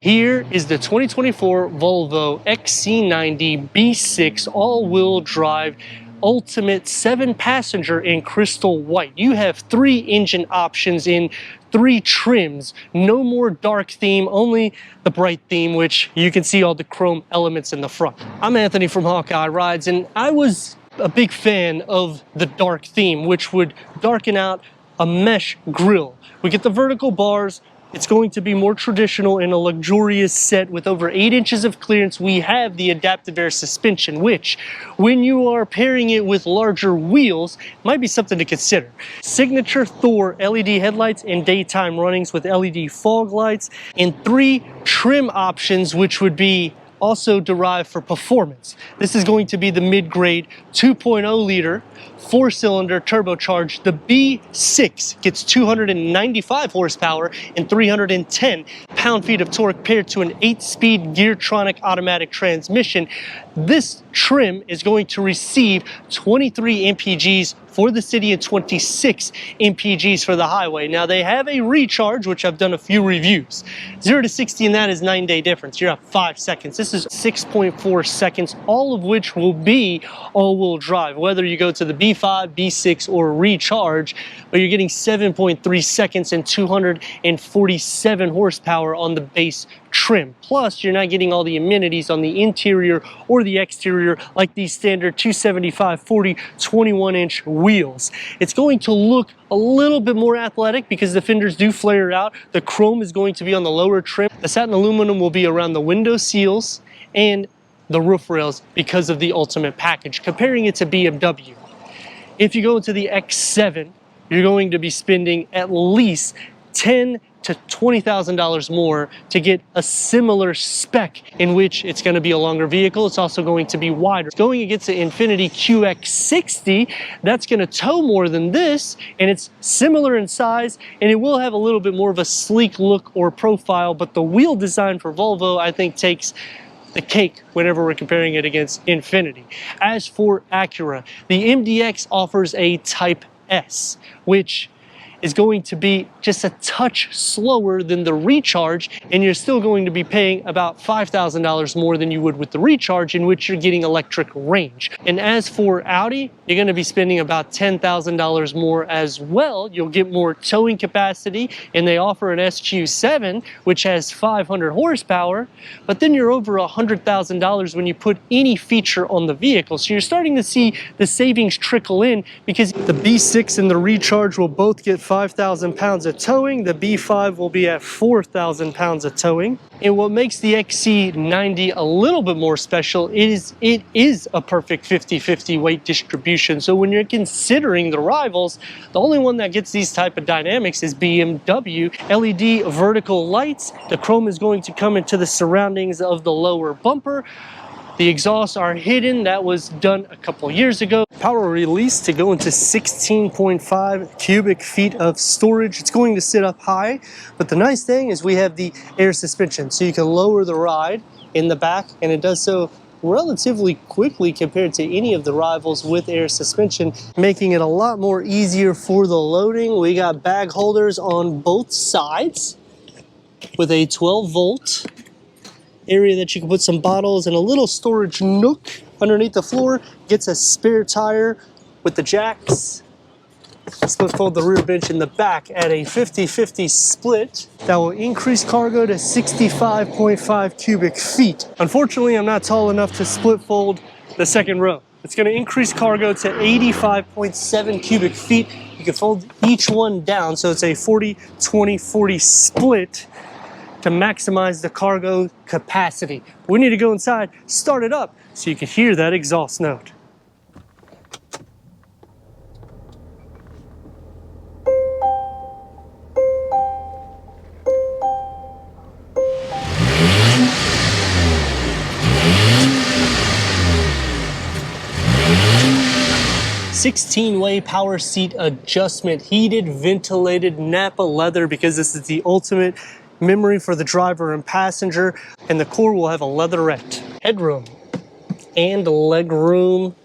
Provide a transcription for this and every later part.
Here is the 2024 Volvo XC90 B6 all-wheel drive ultimate 7-passenger in crystal white. You have 3 engine options in 3 trims. No more dark theme, only the bright theme, which you can see all the chrome elements in the front. I'm Anthony from Hawkeye Rides, and I was a big fan of the dark theme, which would darken out a mesh grille. We get the vertical bars. It's going to be more traditional in a luxurious set with over 8 inches of clearance. We have the adaptive air suspension, which, when you are pairing it with larger wheels, might be something to consider. Signature Thor LED headlights and daytime runnings with LED fog lights, and 3 trim options, which would be also derived for performance. This is going to be the mid-grade 2.0 liter 4-cylinder turbocharged. The B6 gets 295 horsepower and 310 pound-feet of torque paired to an 8-speed Geartronic automatic transmission. This trim is going to receive 23 mpgs for the city and 26 mpgs for the highway. Now they have a recharge, which I've done a few reviews. 0 to 60 in that is 9-day difference. You're at 5 seconds. This is 6.4 seconds, all of which will be all-wheel drive, whether you go to the B5, B6, or recharge, but you're getting 7.3 seconds and 247 horsepower on the base trim. Plus, you're not getting all the amenities on the interior or the exterior like these standard 275/40 21-inch wheels. It's going to look a little bit more athletic because the fenders do flare out. The chrome is going to be on the lower trim. The satin aluminum will be around the window seals and the roof rails because of the ultimate package. Comparing it to BMW, if you go into the X7, you're going to be spending at least $10,000 to $20,000 more to get a similar spec, in which it's going to be a longer vehicle. It's also going to be wider. Going against the Infiniti QX60, that's going to tow more than this, and it's similar in size, and it will have a little bit more of a sleek look or profile, but the wheel design for Volvo, I think, takes the cake whenever we're comparing it against Infiniti. As for Acura, the MDX offers a Type S, which is going to be just a touch slower than the recharge, and you're still going to be paying about $5,000 more than you would with the recharge, in which you're getting electric range. And as for Audi, you're going to be spending about $10,000 more as well. You'll get more towing capacity, and they offer an SQ7, which has 500 horsepower, but then you're over $100,000 when you put any feature on the vehicle. So you're starting to see the savings trickle in, because the B6 and the recharge will both get 5,000 pounds of towing. The B5 will be at 4,000 pounds of towing. And what makes the XC90 a little bit more special is it is a perfect 50-50 weight distribution. So when you're considering the rivals, the only one that gets these type of dynamics is BMW. LED vertical lights. The chrome is going to come into the surroundings of the lower bumper. The exhausts are hidden. That was done a couple years ago. Power release to go into 16.5 cubic feet of storage. It's going to sit up high, but the nice thing is we have the air suspension, so you can lower the ride in the back, and it does so relatively quickly compared to any of the rivals with air suspension, making it a lot more easier for the loading. We got bag holders on both sides with a 12-volt area that you can put some bottles, and a little storage nook underneath the floor. Gets a spare tire with the jacks. Split fold the rear bench in the back at a 50-50 split. That will increase cargo to 65.5 cubic feet. Unfortunately, I'm not tall enough to split fold the second row. It's going to increase cargo to 85.7 cubic feet. You can fold each one down, so it's a 40-20-40 split to maximize the cargo capacity. We need to go inside, start it up, so you can hear that exhaust note. Sixteen-way power seat adjustment, heated, ventilated Napa leather, because this is the ultimate memory for the driver and passenger, and the core will have a leatherette. Headroom and leg room.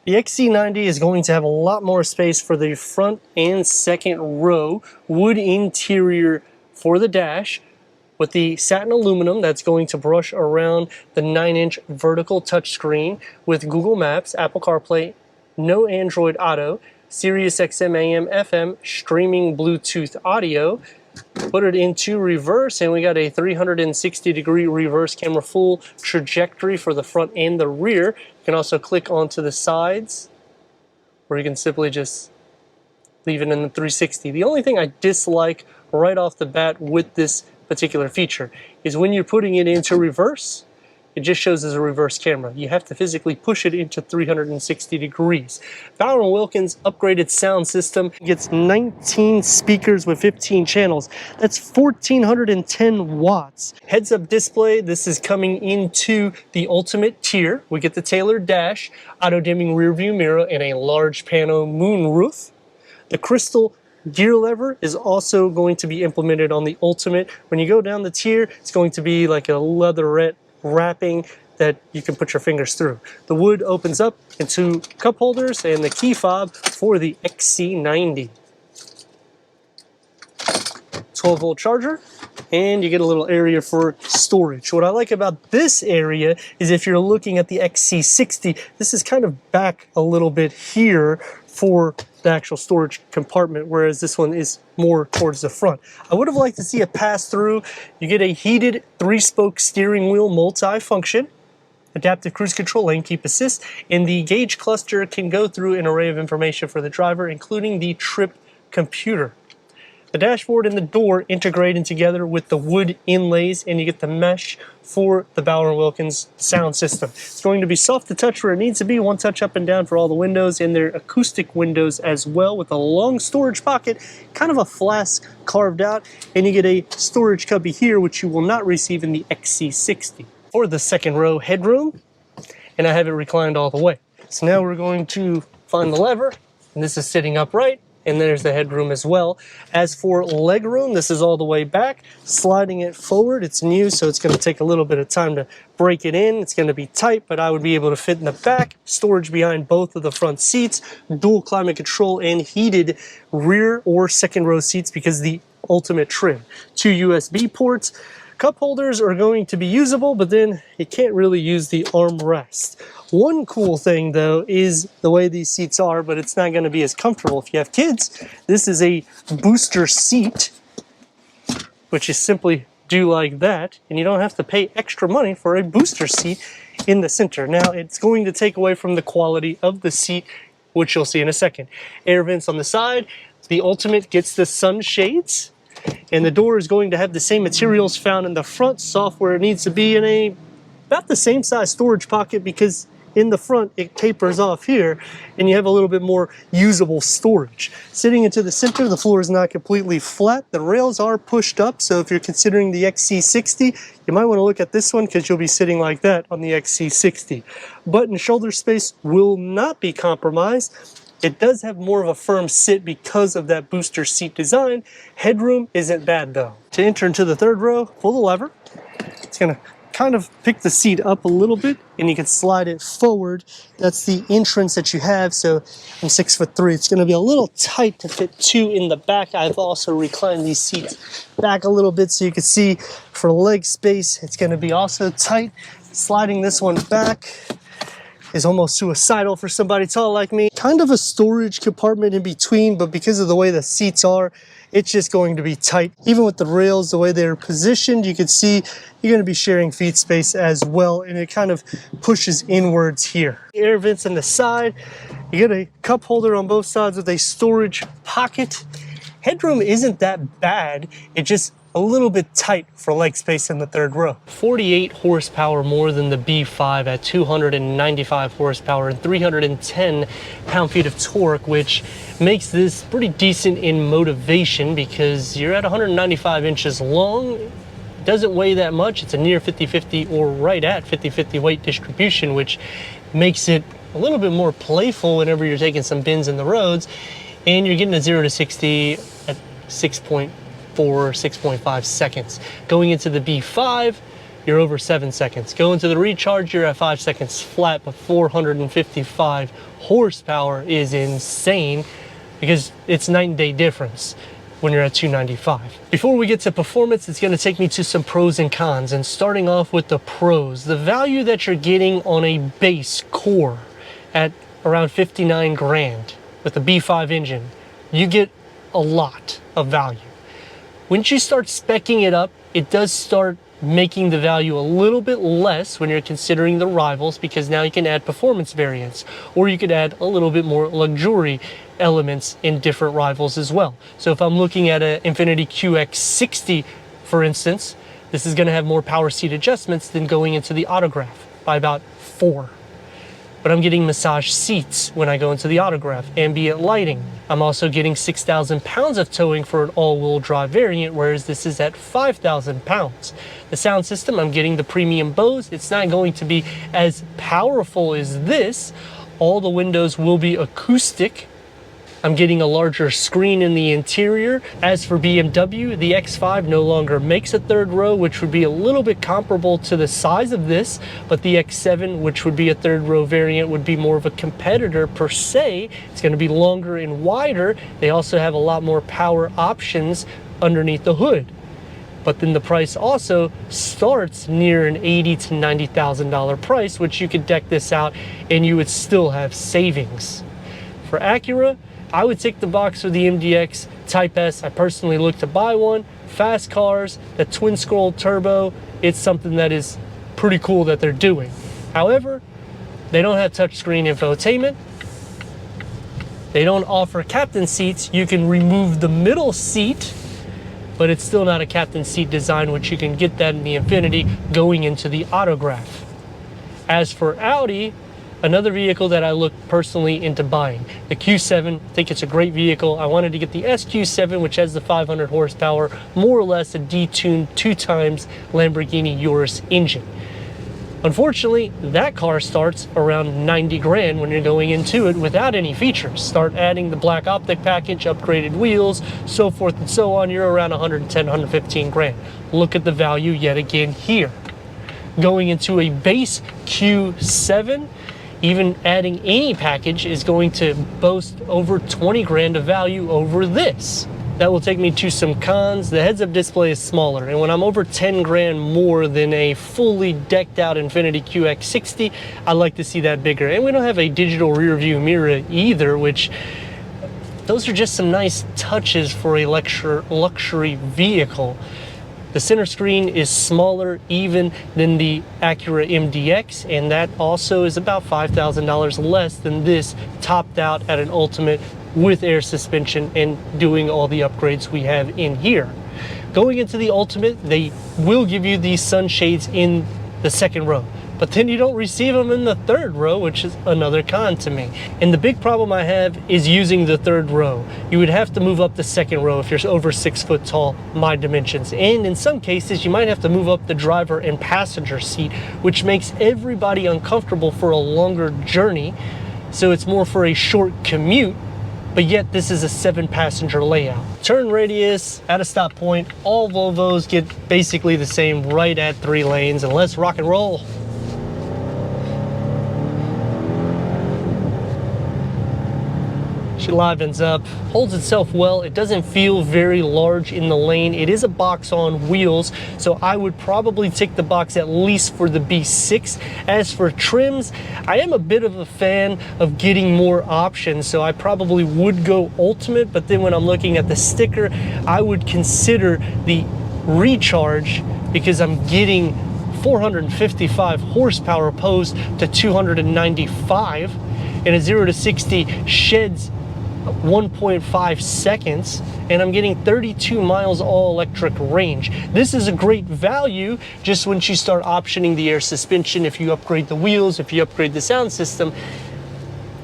The XC90 is going to have a lot more space for the front and second row. Wood interior for the dash. with the satin aluminum that's going to brush around the 9-inch vertical touchscreen with Google Maps, Apple CarPlay, no Android Auto, Sirius XM AM FM, streaming Bluetooth audio. Put it into reverse and we got a 360-degree reverse camera, full trajectory for the front and the rear. You can also click onto the sides, or you can simply just leave it in the 360. The only thing I dislike right off the bat with this particular feature is when you're putting it into reverse, it just shows as a reverse camera. You have to physically push it into 360 degrees. Bowers & Wilkins upgraded sound system gets 19 speakers with 15 channels. That's 1,410 watts. Heads-up display, this is coming into the ultimate tier. We get the tailored dash, auto-dimming rear view mirror, and a large pano moonroof. The crystal gear lever is also going to be implemented on the ultimate. When you go down the tier, it's going to be like a leatherette wrapping that you can put your fingers through. The wood opens up into cup holders and the key fob for the XC90. 12-volt charger, and you get a little area for storage. What I like about this area is if you're looking at the XC60, this is kind of back a little bit here for the actual storage compartment, whereas this one is more towards the front. I would have liked to see a pass-through. You get a heated 3-spoke steering wheel multi-function, adaptive cruise control, lane keep assist, and the gauge cluster can go through an array of information for the driver, including the trip computer. The dashboard and the door integrated together with the wood inlays, and you get the mesh for the Bowers & Wilkins sound system. It's going to be soft to touch where it needs to be, one touch up and down for all the windows, and they're acoustic windows as well with a long storage pocket, kind of a flask carved out, and you get a storage cubby here, which you will not receive in the XC60. For the second row headroom, and I have it reclined all the way. So now we're going to find the lever, and this is sitting upright. And there's the headroom as well. As for legroom, this is all the way back. Sliding it forward, it's new, so it's going to take a little bit of time to break it in. It's going to be tight, but I would be able to fit in the back. Storage behind both of the front seats. Dual climate control and heated rear or second row seats because the ultimate trim. 2 USB ports. Cup holders are going to be usable, but then you can't really use the armrest. One cool thing though is the way these seats are, but it's not going to be as comfortable if you have kids. This is a booster seat, which is simply do like that, and you don't have to pay extra money for a booster seat in the center. Now it's going to take away from the quality of the seat, which you'll see in a second. Air vents on the side. The ultimate gets the sunshades. And the door is going to have the same materials found in the front, soft where it needs to be, in about the same size storage pocket, because in the front it tapers off here and you have a little bit more usable storage. Sitting into the center, the floor is not completely flat. The rails are pushed up, so if you're considering the XC60, you might want to look at this one because you'll be sitting like that on the XC60. Butt and shoulder space will not be compromised. It does have more of a firm sit because of that booster seat design. Headroom isn't bad though. To enter into the third row, pull the lever. It's going to kind of pick the seat up a little bit and you can slide it forward. That's the entrance that you have. So I'm 6'3". It's going to be a little tight to fit 2 in the back. I've also reclined these seats back a little bit so you can see for leg space. It's going to be also tight. Sliding this one back is almost suicidal for somebody tall like me. Kind of a storage compartment in between, but because of the way the seats are, it's just going to be tight. Even with the rails, the way they're positioned, you can see you're going to be sharing feet space as well, and it kind of pushes inwards here. Air vents on the side. You get a cup holder on both sides with a storage pocket. Headroom isn't that bad. It just a little bit tight for leg space in the third row. 48 horsepower more than the B5 at 295 horsepower and 310 pound-feet of torque, which makes this pretty decent in motivation because you're at 195 inches long. It doesn't weigh that much. It's a near 50-50 or right at 50-50 weight distribution, which makes it a little bit more playful whenever you're taking some bends in the roads, and you're getting a 0 to 60 at 6.5 seconds. Going into the B5, you're over 7 seconds. Going to the recharge, you're at 5 seconds flat, but 455 horsepower is insane because it's night and day difference. when you're at 295. Before we get to performance, it's going to take me to some pros and cons, and starting off with the pros, the value that you're getting on a base core at around 59 grand with a B5 engine, you get a lot of value. Once you start speccing it up, it does start making the value a little bit less when you're considering the rivals, because now you can add performance variants, or you could add a little bit more luxury elements in different rivals as well. So if I'm looking at an Infiniti QX60, for instance, this is going to have more power seat adjustments than going into the Autograph by about 4. But I'm getting massage seats when I go into the Autograph, ambient lighting. I'm also getting 6,000 pounds of towing for an all-wheel drive variant, whereas this is at 5,000 pounds. The sound system, I'm getting the premium Bose. It's not going to be as powerful as this. All the windows will be acoustic. I'm getting a larger screen in the interior. As for BMW, the X5 no longer makes a third row, which would be a little bit comparable to the size of this, but the X7, which would be a third row variant, would be more of a competitor per se. It's going to be longer and wider. They also have a lot more power options underneath the hood. But then the price also starts near an $80,000 to $90,000 price, which you could deck this out and you would still have savings. For Acura, I would tick the box for the MDX Type S. I personally look to buy one. Fast cars, the twin scroll turbo, it's something that is pretty cool that they're doing. However, they don't have touchscreen infotainment. They don't offer captain seats. You can remove the middle seat, but it's still not a captain seat design, which you can get that in the Infiniti going into the Autograph. As for Audi, another vehicle that I look personally into buying, the Q7. I think it's a great vehicle. I wanted to get the SQ7, which has the 500 horsepower, more or less a detuned 2x Lamborghini Urus engine. Unfortunately, that car starts around 90 grand when you're going into it without any features. Start adding the black optic package, upgraded wheels, so forth and so on, you're around 110, 115 grand. Look at the value yet again here. Going into a base Q7, even adding any package is going to boast over 20 grand of value over this. That will take me to some cons. The heads-up display is smaller, and when I'm over 10 grand more than a fully decked out Infiniti QX60, I like to see that bigger. And we don't have a digital rear view mirror either, which those are just some nice touches for a luxury vehicle. The center screen is smaller even than the Acura MDX, and that also is about $5,000 less than this, topped out at an Ultimate with air suspension and doing all the upgrades we have in here. Going into the Ultimate, they will give you these sunshades in the second row, but then you don't receive them in the third row, which is another con to me. And the big problem I have is using the third row. You would have to move up the second row if you're over 6 foot tall, my dimensions. And in some cases, you might have to move up the driver and passenger seat, which makes everybody uncomfortable for a longer journey. So it's more for a short commute, but yet this is a 7-passenger layout. Turn radius at a stop point, all Volvos get basically the same, right at 3 lanes, and let's rock and roll. She livens up, holds itself well. It doesn't feel very large in the lane. It is a box on wheels, so I would probably tick the box at least for the B6. As for trims, I am a bit of a fan of getting more options, so I probably would go Ultimate, but then when I'm looking at the sticker, I would consider the Recharge, because I'm getting 455 horsepower opposed to 295, and a 0 to 60 sheds 1.5 seconds, and I'm getting 32 miles all-electric range. This is a great value just once you start optioning the air suspension, if you upgrade the wheels, if you upgrade the sound system.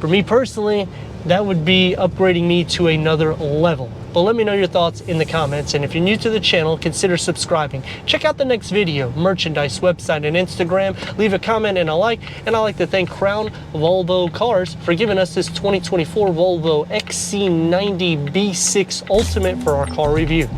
For me personally, that would be upgrading me to another level. But let me know your thoughts in the comments, and if you're new to the channel, consider subscribing. Check out the next video, merchandise, website, and Instagram. Leave a comment and a like, and I'd like to thank Crown Volvo Cars for giving us this 2024 Volvo XC90 B6 Ultimate for our car review.